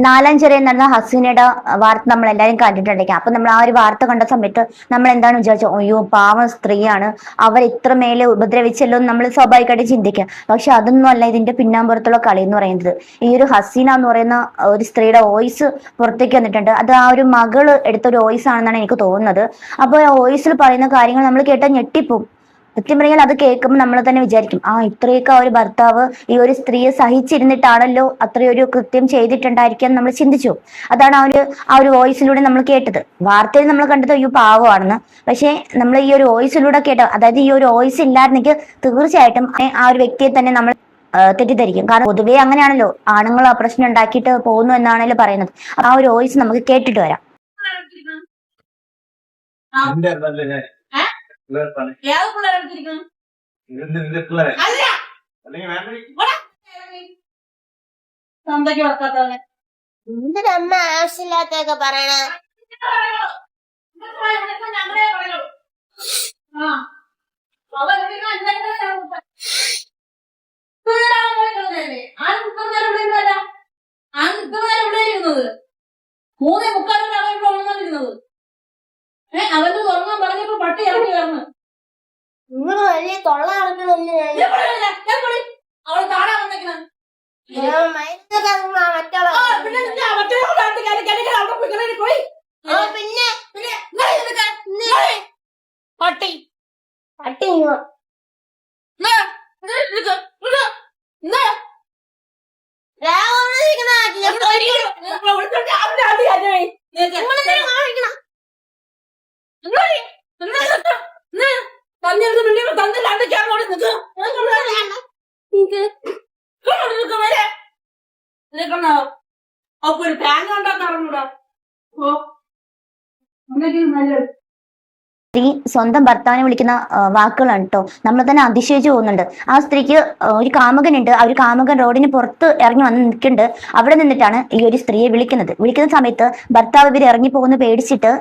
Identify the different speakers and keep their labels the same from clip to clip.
Speaker 1: നാലാഞ്ചിറയിൽ നടന്ന ഹസീനയുടെ വാർത്ത നമ്മൾ എല്ലാവരും കണ്ടിട്ടുണ്ടെങ്കിൽ അപ്പൊ നമ്മൾ ആ ഒരു വാർത്ത കണ്ട സമയത്ത് നമ്മൾ എന്താണ് വിചാരിച്ചത്, അയ്യോ പാവം സ്ത്രീയാണ്, അവർ ഇത്ര മേലെ ഉപദ്രവിച്ചല്ലോ എന്ന് നമ്മൾ സ്വാഭാവികമായിട്ട് ചിന്തിക്കുക. പക്ഷെ അതൊന്നും അല്ല ഇതിന്റെ പിന്നാമ്പുറത്തുള്ള കളി എന്ന് പറയുന്നത്. ഈ ഒരു ഹസീന എന്ന് പറയുന്ന ഒരു സ്ത്രീയുടെ വോയിസ് പുറത്തേക്ക് വന്നിട്ടുണ്ട്. അത് ആ ഒരു മകള് എടുത്ത ഒരു വോയിസ് ആണെന്നാണ് എനിക്ക് തോന്നുന്നത്. അപ്പോൾ ആ വോയിസിൽ പറയുന്ന കാര്യങ്ങൾ നമ്മൾ കേട്ടാൽ ഞെട്ടിപ്പോവും. സത്യം പറഞ്ഞാൽ അത് കേൾക്കുമ്പോൾ നമ്മൾ തന്നെ വിചാരിക്കും, ഇത്രയൊക്കെ ഒരു ഭർത്താവ് ഈ ഒരു സ്ത്രീയെ സഹിച്ചിരുന്നിട്ടാണല്ലോ അത്രയൊരു കൃത്യം ചെയ്തിട്ടുണ്ടായിരിക്കാൻ നമ്മൾ ചിന്തിച്ചു. അതാണ് ആ ഒരു വോയിസിലൂടെ നമ്മൾ കേട്ടത്. വാർത്തയിൽ നമ്മൾ കണ്ടത് അയ്യോ പാവമാണെന്ന്. പക്ഷെ നമ്മൾ ഈ ഒരു വോയിസിലൂടെ കേട്ട, അതായത് ഈ ഒരു വോയിസ് ഇല്ലായിരുന്നെങ്കിൽ തീർച്ചയായിട്ടും ആ ഒരു വ്യക്തിയെ തന്നെ നമ്മൾ തെറ്റിദ്ധരിക്കും. കാരണം പൊതുവേ അങ്ങനെയാണല്ലോ, ആണുങ്ങൾ ആ പ്രശ്നം ഉണ്ടാക്കിയിട്ട് പോകുന്നു എന്നാണല്ലോ പറയുന്നത്. ആ ഒരു വോയിസ് നമുക്ക് കേട്ടിട്ട് വരാം.
Speaker 2: എന്തിനമ്മ ആവശ്യമില്ലാത്തൊക്കെ പറയണ?
Speaker 3: അവന്റെ തുറങ്ങാൻ പറഞ്ഞപ്പോ പട്ടി ഇറങ്ങി വരണം.
Speaker 2: നിങ്ങള് വലിയ തൊള്ള നടക്കണൊന്നും
Speaker 3: അവള് കാണാൻ വന്നേക്കണ പട്ടി
Speaker 2: പട്ടി
Speaker 3: അപ്പൊ ഒരു ഫാൻ കൊണ്ടാ
Speaker 1: സ്ത്രീ സ്വന്തം ഭർത്താവിനെ വിളിക്കുന്ന വാക്കുകളാണ് കേട്ടോ. നമ്മൾ തന്നെ അതിശയിച്ചു പോകുന്നുണ്ട്. ആ സ്ത്രീക്ക് ഒരു കാമുകനുണ്ട്. ആ ഒരു കാമുകൻ റോഡിന് പുറത്ത് ഇറങ്ങി വന്ന് നിൽക്കുന്നുണ്ട്. അവിടെ നിന്നിട്ടാണ് ഈ ഒരു സ്ത്രീയെ വിളിക്കുന്ന സമയത്ത് ഭർത്താവ് ഇവർ ഇറങ്ങി പോകുന്ന പേടിച്ചിട്ട്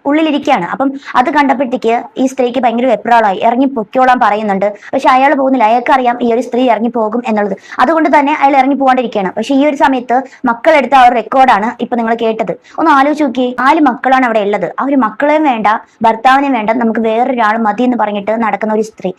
Speaker 1: ഉള്ളിലിരിക്കുകയാണ്. അപ്പം അത് കണ്ടപ്പോഴത്തേക്ക് ഈ സ്ത്രീക്ക് ഭയങ്കര വെപ്രാളായി, ഇറങ്ങി പൊക്കോളാൻ പറയുന്നുണ്ട്. പക്ഷെ അയാൾ പോകുന്നില്ല. അയാൾക്കറിയാം ഈ ഒരു സ്ത്രീ ഇറങ്ങി പോകും എന്നുള്ളത്. അതുകൊണ്ട് തന്നെ അയാൾ ഇറങ്ങി പോകാണ്ടിരിക്കുകയാണ്. പക്ഷെ ഈ ഒരു സമയത്ത് മക്കളെടുത്ത ആ ഒരു റെക്കോർഡാണ് ഇപ്പൊ നിങ്ങൾ കേട്ടത്. ഒന്ന് ആലോചിച്ച് നോക്കി, 4 മക്കളാണ് അവിടെ ഉള്ളത്. ആ ഒരു മക്കളെയും വേണ്ട, ഭർത്താവിനെയും വേണ്ട, നമുക്ക് വേറൊരാൾ മതി എന്ന് പറഞ്ഞിട്ട് നടക്കുന്ന ഒരു സ്ത്രീ.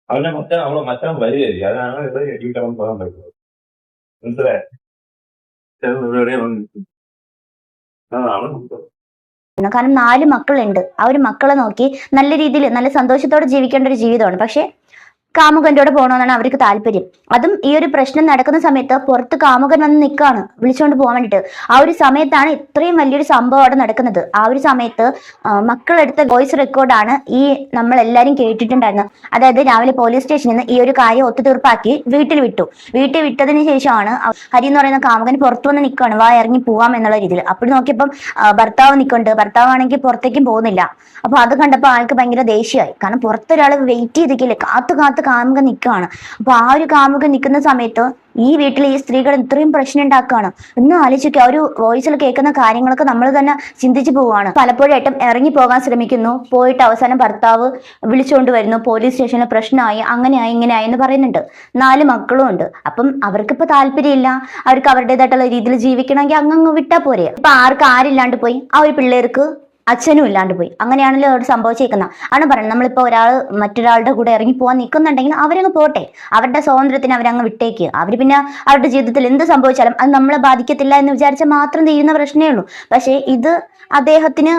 Speaker 4: അവനെ മറ്റാൻ വരികയായിരിക്കും. അതാണ് ഇവിടെ എഴുതിയിട്ടാൻ പോകാൻ പറ്റുന്നത്. മനസ്സിലായ
Speaker 1: കാരണം 4 മക്കളുണ്ട്. ആ ഒരു മക്കളെ നോക്കി നല്ല രീതിയിൽ നല്ല സന്തോഷത്തോടെ ജീവിക്കേണ്ട ഒരു ജീവിതമാണ്. പക്ഷെ കാമുകന്റെ കൂടെ പോകണമെന്നാണ് അവർക്ക് താല്പര്യം. അതും ഈ ഒരു പ്രശ്നം നടക്കുന്ന സമയത്ത് പുറത്ത് കാമുകൻ വന്ന് നിൽക്കുകയാണ് വിളിച്ചുകൊണ്ട് പോകാൻ വേണ്ടിയിട്ട്. ആ ഒരു സമയത്താണ് ഇത്രയും വലിയൊരു സംഭവം അവിടെ നടക്കുന്നത്. ആ ഒരു സമയത്ത് മക്കളെടുത്ത വോയിസ് റെക്കോർഡാണ് ഈ നമ്മൾ എല്ലാവരും കേട്ടിട്ടുണ്ടായിരുന്നത്. അതായത് രാവിലെ പോലീസ് സ്റ്റേഷനിൽ നിന്ന് ഈ ഒരു കാര്യം ഒത്തുതീർപ്പാക്കി വീട്ടിൽ വിട്ടതിന് ശേഷമാണ് ഹരി എന്ന് പറയുന്ന കാമുകൻ പുറത്തു വന്ന് നിൽക്കുകയാണ്, വാ ഇറങ്ങി പോവാം എന്നുള്ള രീതിയിൽ. അപ്പോൾ നോക്കിയപ്പം ഭർത്താവ് നിൽക്കുന്നുണ്ട്. ഭർത്താവാണെങ്കിൽ പുറത്തേക്കും പോകുന്നില്ല. അപ്പൊ അത് കണ്ടപ്പോൾ ആൾക്ക് ഭയങ്കര ദേഷ്യമായി. കാരണം പുറത്തൊരാൾ വെയിറ്റ് ചെയ്തിട്ടില്ലേ, കാത്തു കാമുകൻ നിൽക്കുകയാണ്. അപ്പൊ ആ ഒരു കാമുകൻ നിൽക്കുന്ന സമയത്ത് ഈ വീട്ടിൽ ഈ സ്ത്രീകൾ ഇത്രയും പ്രശ്നം ഉണ്ടാക്കുകയാണ്. ഒന്ന് ആലോചിക്കുക, ആ ഒരു വോയിസിൽ കേൾക്കുന്ന കാര്യങ്ങളൊക്കെ നമ്മൾ തന്നെ ചിന്തിച്ചു പോവുകയാണ്. പലപ്പോഴായിട്ടും ഇറങ്ങി പോകാൻ ശ്രമിക്കുന്നു, പോയിട്ട് അവസാനം ഭർത്താവ് വിളിച്ചുകൊണ്ട് വരുന്നു, പോലീസ് സ്റ്റേഷനിൽ പ്രശ്നമായി, അങ്ങനെയായി ഇങ്ങനെയായി എന്ന് പറയുന്നുണ്ട്. 4 മക്കളും ഉണ്ട്. അപ്പം അവർക്കിപ്പോ താല്പര്യമില്ല, അവർക്ക് അവരുടേതായിട്ടുള്ള രീതിയിൽ ജീവിക്കണമെങ്കിൽ അങ്ങ് വിട്ടാ പോരെ. അപ്പൊ ആരില്ലാണ്ട് പോയി, ആ ഒരു പിള്ളേർക്ക് അച്ഛനും ഇല്ലാണ്ട് പോയി. അങ്ങനെയാണല്ലോ അവിടെ സംഭവിച്ചേക്കുന്നത് ആണ് പറയുന്നത്. നമ്മളിപ്പോ മറ്റൊരാളുടെ കൂടെ ഇറങ്ങി പോകാൻ നിൽക്കുന്നുണ്ടെങ്കിൽ അവരങ്ങ് പോട്ടെ, അവരുടെ സ്വാതന്ത്ര്യത്തിന് അവരങ്ങ് വിട്ടേക്കുക. അവർ പിന്നെ അവരുടെ ജീവിതത്തിൽ എന്ത് സംഭവിച്ചാലും അത് നമ്മളെ ബാധിക്കത്തില്ല എന്ന് വിചാരിച്ചാൽ മാത്രം തീരുന്ന പ്രശ്നമേ ഉള്ളൂ. പക്ഷേ ഇത് അദ്ദേഹത്തിന്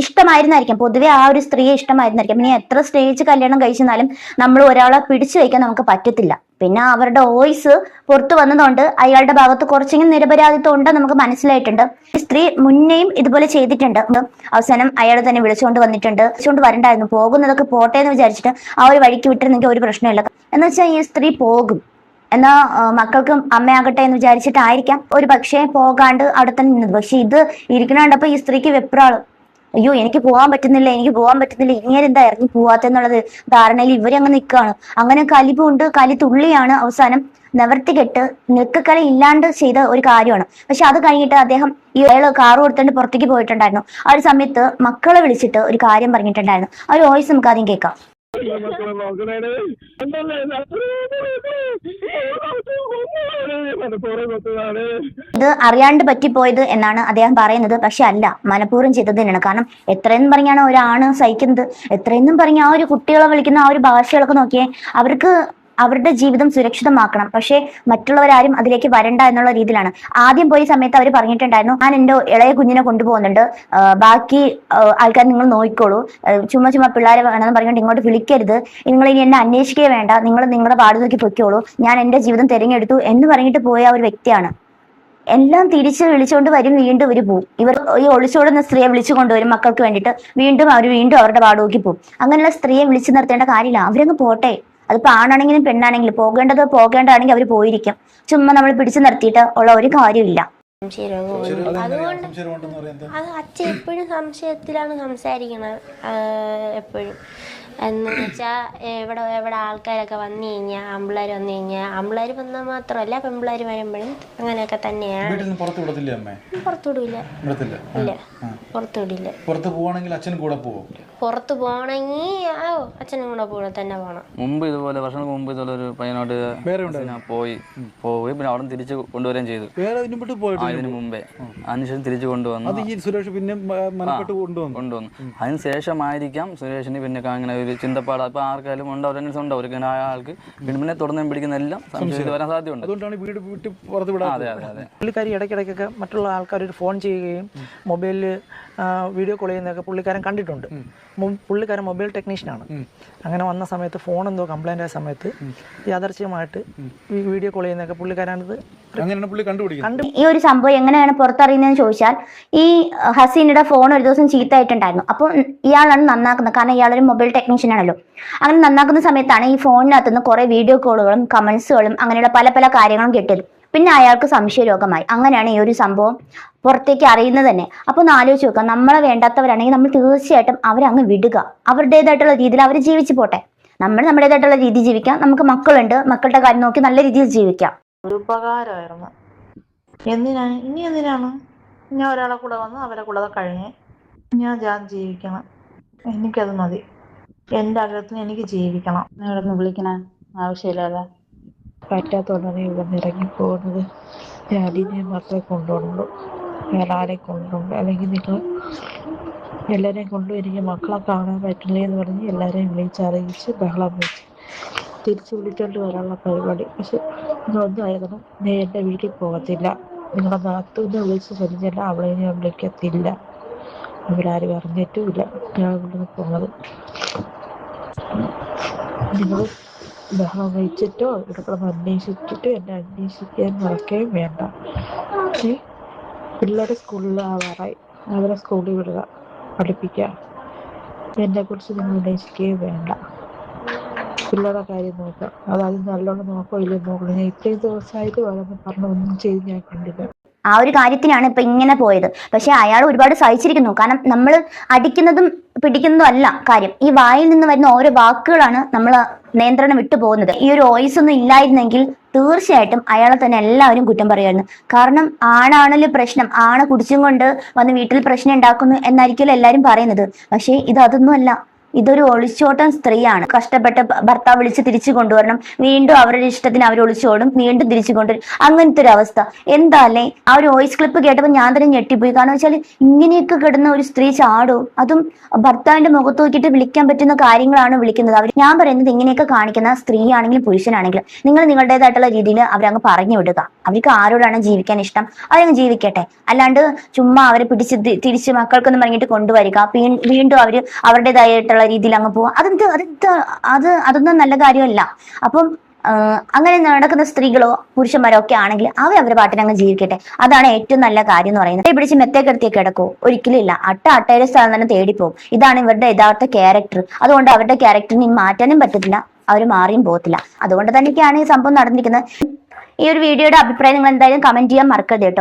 Speaker 1: ഇഷ്ടമായിരുന്നായിരിക്കാം, പൊതുവെ ആ ഒരു സ്ത്രീയെ ഇഷ്ടമായിരുന്നായിരിക്കാം. ഇനി എത്ര സ്നേഹിച്ച് കല്യാണം കഴിച്ചെന്നാലും നമ്മൾ ഒരാളെ പിടിച്ചു വയ്ക്കാൻ നമുക്ക് പറ്റത്തില്ല. പിന്നെ അവരുടെ വോയിസ് പുറത്തു വന്നതുകൊണ്ട് അയാളുടെ ഭാഗത്ത് കുറച്ചെങ്കിലും നിരപരാധിത്വം ഉണ്ടെന്ന് നമുക്ക് മനസ്സിലായിട്ടുണ്ട്. സ്ത്രീ മുന്നേയും ഇതുപോലെ ചെയ്തിട്ടുണ്ട്. അവസാനം അയാൾ തന്നെ വിളിച്ചുകൊണ്ട് വന്നിട്ടുണ്ട്. വിളിച്ചുകൊണ്ട് വരണ്ടായിരുന്നു, പോകുന്നതൊക്കെ പോട്ടെ എന്ന് വിചാരിച്ചിട്ട് ആ ഒരു വഴിക്ക് വിട്ടിരുന്നെങ്കിൽ ഒരു പ്രശ്നമില്ല. എന്ന് വെച്ചാൽ ഈ സ്ത്രീ പോകും എന്നാ മക്കൾക്കും അമ്മയാകട്ടെ എന്ന് വിചാരിച്ചിട്ടായിരിക്കാം ഒരു പക്ഷേ പോകാണ്ട് അവിടെ തന്നെ നിന്നത്. പക്ഷെ ഇത് ഇരിക്കണണ്ടപ്പോ ഈ സ്ത്രീക്ക് വെപ്രാളും, അയ്യോ എനിക്ക് പോകാൻ പറ്റുന്നില്ല, ഇങ്ങനെ എന്താ ഇറങ്ങി പോവാത്തെന്നുള്ളത് ധാരണയിൽ ഇവരങ്ങ് നിൽക്കുകയാണ്. അങ്ങനെ കലിപ്പുണ്ട്, കലി തുള്ളിയാണ്. അവസാനം നിവർത്തികെട്ട് നിൽക്കക്കല ഇല്ലാണ്ട് ചെയ്ത ഒരു കാര്യമാണ്. പക്ഷെ അത് കഴിഞ്ഞിട്ട് അദ്ദേഹം ഈ അയാൾ കാറ് കൊടുത്തിട്ട് പുറത്തേക്ക് പോയിട്ടുണ്ടായിരുന്നു. ആ ഒരു സമയത്ത് മക്കളെ വിളിച്ചിട്ട് ഒരു കാര്യം പറഞ്ഞിട്ടുണ്ടായിരുന്നു. ആ ഒരു വോയിസ് നമുക്ക് ആദ്യം കേൾക്കാം. ഇത് അറിയാണ്ട് പറ്റിപ്പോയത് എന്നാണ് അദ്ദേഹം പറയുന്നത്. പക്ഷെ അല്ല, മനഃപൂർവ്വം ചെയ്തത് തന്നെയാണ്. കാരണം എത്രയെന്നും പറഞ്ഞാണ് ഒരാണ് സഹിക്കുന്നത്, എത്രയെന്നും പറഞ്ഞ ആ ഒരു കുട്ടികളെ വിളിക്കുന്ന ആ ഒരു ഭാഷകളൊക്കെ നോക്കിയേ, അവർക്ക് അവരുടെ ജീവിതം സുരക്ഷിതമാക്കണം. പക്ഷെ മറ്റുള്ളവരാരും അതിലേക്ക് വരണ്ട എന്നുള്ള രീതിയിലാണ്. ആദ്യം പോയ സമയത്ത് അവർ പറഞ്ഞിട്ടുണ്ടായിരുന്നു, ഞാൻ എൻ്റെ ഇളയ കുഞ്ഞിനെ കൊണ്ടുപോകുന്നുണ്ട്, ബാക്കി ആൾക്കാർ നിങ്ങൾ നോക്കിക്കോളൂ, ചുമ്മാ പിള്ളേരെ വേണമെന്ന് പറഞ്ഞുകൊണ്ട് ഇങ്ങോട്ട് വിളിക്കരുത്, നിങ്ങൾ ഇനി എന്നെ അന്വേഷിക്കേ വേണ്ട, നിങ്ങൾ നിങ്ങളുടെ പാട് നോക്കി പൊയ്ക്കോളൂ, ഞാൻ എൻ്റെ ജീവിതം തിരഞ്ഞെടുത്തു എന്ന് പറഞ്ഞിട്ട് പോയ ഒരു വ്യക്തിയാണ്. എല്ലാം തിരിച്ച് വിളിച്ചുകൊണ്ട് വരും, വീണ്ടും ഇവർ പോവും. ഇവർ ഈ ഒളിച്ചോടുന്ന സ്ത്രീയെ വിളിച്ചു കൊണ്ടുവരും മക്കൾക്ക് വേണ്ടിയിട്ട്, വീണ്ടും അവരുടെ പാട് നോക്കി പോവും. അങ്ങനെയുള്ള സ്ത്രീയെ വിളിച്ചു നിർത്തേണ്ട കാര്യമില്ല, അവരങ്ങ് പോട്ടെ. അതിപ്പോ ആണാണെങ്കിലും പെണ്ണാണെങ്കിലും പോകേണ്ടതാണെങ്കിൽ അവർ പോയിരിക്കും. ചുമ്മാ നമ്മൾ പിടിച്ചു നിർത്തിയിട്ട് ഉള്ള ഒരു കാര്യമില്ല.
Speaker 2: അതുകൊണ്ട് അത് അച്ഛൻ എപ്പോഴും സംശയത്തിലാണ് സംസാരിക്കുന്നത്. എപ്പോഴും എന്ന് വെച്ചാൽ എവിടെ ആൾക്കാരൊക്കെ വന്നു കഴിഞ്ഞാൽ, ആമ്പിള്ളേർ വന്നു കഴിഞ്ഞാൽ, ആമ്പിള്ളേർ വന്നാൽ മാത്രമല്ല പെൺപിള്ളേർ വരുമ്പോഴും അങ്ങനെയൊക്കെ തന്നെയാണ്. പുറത്തുവിടില്ല, ഇല്ല പുറത്തുവിടില്ല.
Speaker 5: പുറത്ത് പോവാണെങ്കിൽ അച്ഛനും കൂടെ പോകും.
Speaker 2: പുറത്ത് പോകണമെങ്കിൽ അച്ഛനും കൂടെ കൂടെ തന്നെ പോകണം.
Speaker 6: മുമ്പ് ഇതുപോലെ വർഷങ്ങൾക്ക് മുമ്പ് ഇതുപോലെ ഒരു പയ്യനോട് പോയി പിന്നെ അവിടെ തിരിച്ചു കൊണ്ടുവരികയും ചെയ്തു. ഇതിന് മുമ്പേ അതിനുശേഷം തിരിച്ചു കൊണ്ടുവന്നു.
Speaker 5: സുരേഷ് പിന്നെ
Speaker 6: കൊണ്ടുവന്നു. അതിനുശേഷമായിരിക്കാം സുരേഷിന് പിന്നെ അങ്ങനെ ഒരു ചിന്തപ്പാട് ഇപ്പൊ ആർക്കാലും ഉണ്ടാവും. ഒരു ആൾക്ക് പിന്നെ തുടർന്ന് പിടിക്കുന്ന എല്ലാം സംശയം വരാൻ സാധ്യതയുണ്ട്.
Speaker 5: അതെ
Speaker 6: അതെ അതെ.
Speaker 7: പുള്ളിക്കാരി ഇടയ്ക്കിടയ്ക്കൊക്കെ മറ്റുള്ള ആൾക്കാർ ഫോൺ ചെയ്യുകയും മൊബൈലിൽ വീഡിയോ കോൾ ചെയ്യുന്നതൊക്കെ പുള്ളിക്കാരൻ കണ്ടിട്ടുണ്ട്. പുള്ളിക്കാരൻ മൊബൈൽ ടെക്നീഷ്യനാണ്. അങ്ങനെ വന്ന സമയത്ത് ഫോൺ എന്തോ കംപ്ലൈൻ്റ് ആയ സമയത്ത് യാദർച്ഛ്യമായിട്ട് ഈ വീഡിയോ കോൾ ചെയ്യുന്നതൊക്കെ പുള്ളിക്കാരാണിത്
Speaker 1: ഈ ഒരു സംഭവം എങ്ങനെയാണ് പുറത്തറിയുന്നതെന്ന് ചോദിച്ചാൽ, ഈ ഹസീനയുടെ ഫോൺ ഒരു ദിവസം ചീത്തയായിട്ടുണ്ടായിരുന്നു. അപ്പോൾ ഇയാളാണ് നന്നാക്കുന്നത്, കാരണം ഇയാളൊരു മൊബൈൽ ടെക്നീഷ്യൻ ആണല്ലോ. അങ്ങനെ നന്നാക്കുന്ന സമയത്താണ് ഈ ഫോണിനകത്തുനിന്ന് കുറെ വീഡിയോ കോളുകളും കമന്റ്സുകളും അങ്ങനെയുള്ള പല പല കാര്യങ്ങളും കിട്ടിയത്. പിന്നെ അയാൾക്ക് സംശയരോഗമായി. അങ്ങനെയാണ് ഈ ഒരു സംഭവം പുറത്തേക്ക് അറിയുന്നത് തന്നെ. അപ്പോൾ ഒന്ന് ആലോചിച്ച് നോക്കാം, നമ്മളെ വേണ്ടാത്തവരാണെങ്കിൽ നമ്മൾ തീർച്ചയായിട്ടും അവരെ അങ്ങ് വിടുക. അവരുടേതായിട്ടുള്ള രീതിയിൽ അവർ ജീവിച്ചു പോട്ടെ, നമ്മൾ നമ്മുടേതായിട്ടുള്ള രീതി ജീവിക്കാം. നമുക്ക് മക്കളുണ്ട്, മക്കളുടെ കാര്യം നോക്കി നല്ല രീതിയിൽ ജീവിക്കാം.
Speaker 8: ഒരു ഉപകാരമായിരുന്നു. എന്തിനാണ് ഞാൻ ഒരാളെ കൂടെ വന്ന് അവരെ കൂടെ കഴിഞ്ഞ് ഞാൻ ജീവിക്കണം. എനിക്കത് മതി. എൻ്റെ ആഗ്രഹത്തിന് എനിക്ക് ജീവിക്കണം.
Speaker 9: ഇവിടെ നിന്ന് വിളിക്കണ ആവശ്യമില്ലാതെ
Speaker 8: പറ്റാത്തോണ്ടാണ് ഇവിടെ നിന്ന് ഇറങ്ങിപ്പോകുന്നത്. ഞാൻ അതിനെ മാത്രമേ കൊണ്ടുപോകുന്നുള്ളൂ, വേറെ ആരെ കൊണ്ടുപോകും. അല്ലെങ്കിൽ നിങ്ങൾ എല്ലാവരെയും കൊണ്ടു എനിക്ക് മക്കളെ കാണാൻ പറ്റില്ലേ എന്ന് പറഞ്ഞ് എല്ലാവരെയും വിളിച്ചറിയിച്ച് ബഹളം വെച്ച് തിരിച്ചു വിളിച്ചോണ്ട് വരാനുള്ള പരിപാടി. പക്ഷെ നിങ്ങളൊന്നും ആയതും ഞാൻ എൻ്റെ വീട്ടിൽ പോകത്തില്ല. നിങ്ങളുടെ നാത്തൂനെ വിളിച്ച് പറഞ്ഞാൽ അവളെ ഞാൻ വിളിക്കത്തില്ല. അവരാരും അറിഞ്ഞിട്ടുമില്ല ഞാൻ ഇവിടുന്ന് പോകുന്നത്. നിങ്ങൾ ബഹളം വെച്ചിട്ടോ ഇവിടെ കിടന്ന് അന്വേഷിച്ചിട്ടോ എന്നെ അന്വേഷിക്കാൻ നടക്കുകയും വേണ്ട. പിള്ളേരുടെ സ്കൂളിൽ ആവാറായി, അവരെ സ്കൂളിൽ വിടുക, പഠിപ്പിക്കുക. എന്നെക്കുറിച്ച് നിങ്ങൾ അന്വേഷിക്കുകയും വേണ്ട. പിള്ളേരുടെ കാര്യം നോക്കാം, അതായത് നല്ലോണം നോക്കോ ഇല്ലെന്ന് നോക്കണം. ഞാൻ ഇത്രയും ദിവസമായിട്ട് വേണമെന്ന് പറഞ്ഞ ഒന്നും ചെയ്ത് ഞാൻ കണ്ടില്ല.
Speaker 1: ആ ഒരു കാര്യത്തിനാണ് ഇപ്പൊ ഇങ്ങനെ പോയത്. പക്ഷെ അയാൾ ഒരുപാട് സഹിച്ചിരിക്കുന്നു. കാരണം നമ്മൾ അടിക്കുന്നതും പിടിക്കുന്നതും അല്ല കാര്യം, ഈ വായിൽ നിന്ന് വരുന്ന ഓരോ വാക്കുകളാണ് നമ്മൾ നിയന്ത്രണം വിട്ടു പോകുന്നത്. ഈ ഒരു വോയിസ് ഒന്നും ഇല്ലായിരുന്നെങ്കിൽ തീർച്ചയായിട്ടും അയാളെ തന്നെ എല്ലാവരും കുറ്റം പറയുമായിരുന്നു. കാരണം ആണാണല്ലോ പ്രശ്നം, ആണ് കുടിച്ചും കൊണ്ട് വന്ന് വീട്ടിൽ പ്രശ്നം ഉണ്ടാക്കുന്നു എന്നായിരിക്കുമല്ലോ എല്ലാവരും പറയുന്നത്. പക്ഷേ അതൊന്നും അല്ല, ഇതൊരു ഒളിച്ചോട്ടം സ്ത്രീയാണ്. കഷ്ടപ്പെട്ട് ഭർത്താവ് വിളിച്ച് തിരിച്ചു കൊണ്ടുവരണം, വീണ്ടും അവരുടെ ഇഷ്ടത്തിന് അവർ ഒളിച്ചോടും, വീണ്ടും തിരിച്ചു കൊണ്ടുവരും. അങ്ങനത്തെ ഒരു അവസ്ഥ എന്താ അല്ലേ? ആ ഒരു വോയിസ് ക്ലിപ്പ് കേട്ടപ്പോൾ ഞാൻ തന്നെ ഞെട്ടിപ്പോയി. കാരണം വെച്ചാൽ ഇങ്ങനെയൊക്കെ കിടന്ന ഒരു സ്ത്രീ ചാടും, അതും ഭർത്താവിന്റെ മുഖത്ത് നോക്കിയിട്ട് വിളിക്കാൻ പറ്റുന്ന കാര്യങ്ങളാണ് വിളിക്കുന്നത്. ഞാൻ പറയുന്നത് ഇങ്ങനെയൊക്കെ കാണിക്കുന്ന സ്ത്രീ ആണെങ്കിലും പുരുഷനാണെങ്കിലും നിങ്ങൾ നിങ്ങളുടേതായിട്ടുള്ള രീതിയിൽ അവരങ്ങ് പറഞ്ഞു വിടുക. അവർക്ക് ആരോടാണ് ജീവിക്കാൻ ഇഷ്ടം അവരങ്ങ് ജീവിക്കട്ടെ. അല്ലാണ്ട് ചുമ്മാ അവരെ പിടിച്ച് തിരിച്ച് മക്കൾക്കൊന്നും പറഞ്ഞിട്ട് കൊണ്ടുവരിക, വീണ്ടും അവരുടേതായിട്ടുള്ള രീതിയിൽ അങ്ങ് പോവാ, അതൊന്നും നല്ല കാര്യമല്ല. അപ്പം അങ്ങനെ നടക്കുന്ന സ്ത്രീകളോ പുരുഷന്മാരോ ഒക്കെ ആണെങ്കിൽ അവരുടെ പാട്ടിന് അങ്ങ് ജീവിക്കട്ടെ. അതാണ് ഏറ്റവും നല്ല കാര്യം എന്ന് പറയുന്നത്. പിടിച്ച് മെത്തേക്കെടുത്തിയ കിടക്കോ? ഒരിക്കലും ഇല്ല. അട്ടയുടെ സ്ഥലം തന്നെ തേടിപ്പോവും. ഇതാണ് ഇവരുടെ യഥാർത്ഥ ക്യാരക്ടർ. അതുകൊണ്ട് അവരുടെ ക്യാരക്ടറിന് മാറ്റാനും പറ്റത്തില്ല, അവർ മാറിയും പോകത്തില്ല. അതുകൊണ്ട് തന്നെയൊക്കെയാണ് ഈ സംഭവം നടന്നിരിക്കുന്നത്. ഈ ഒരു വീഡിയോയുടെ അഭിപ്രായം നിങ്ങൾ എന്തായാലും കമന്റ് ചെയ്യാൻ മറക്കരുത് കേട്ടോ.